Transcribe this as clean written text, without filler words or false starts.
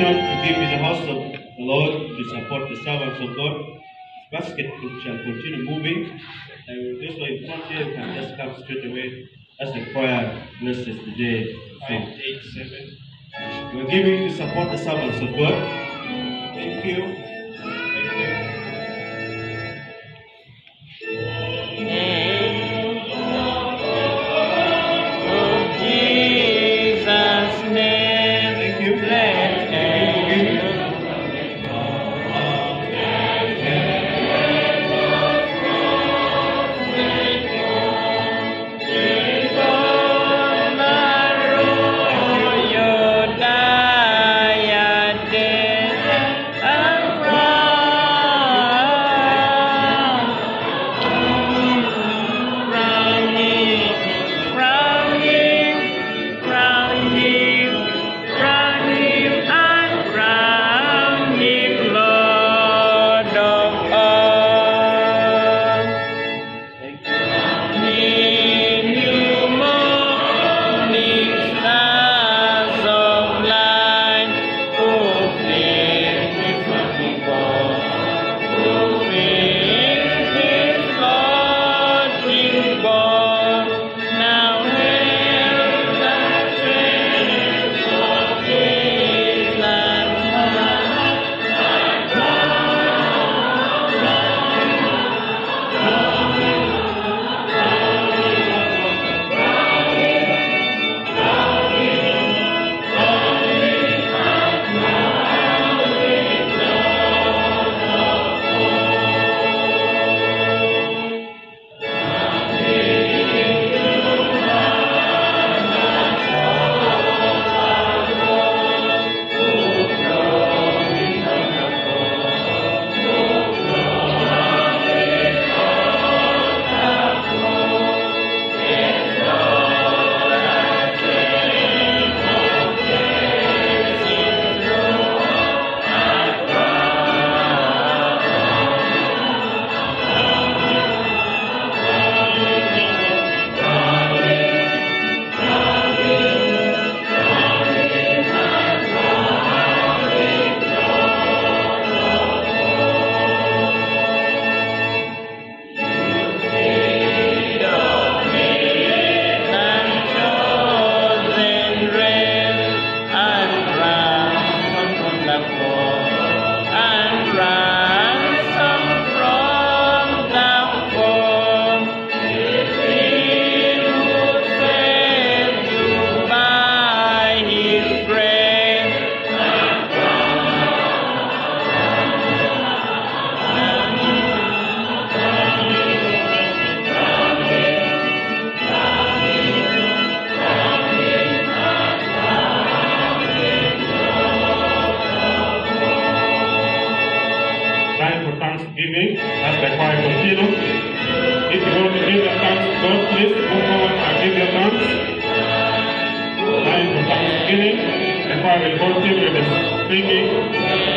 continue to give in the house of the Lord to support the servants of God. Basket shall continue moving. And this way in front here, you can just come straight away as the choir blesses the day. 587. We're giving to support the servants of God. Thank you. Thank you. Thanksgiving as the choir continue. If you want to give your thanks to God, please go forward and give your thanks. Time for Thanksgiving. The choir will continue with the singing.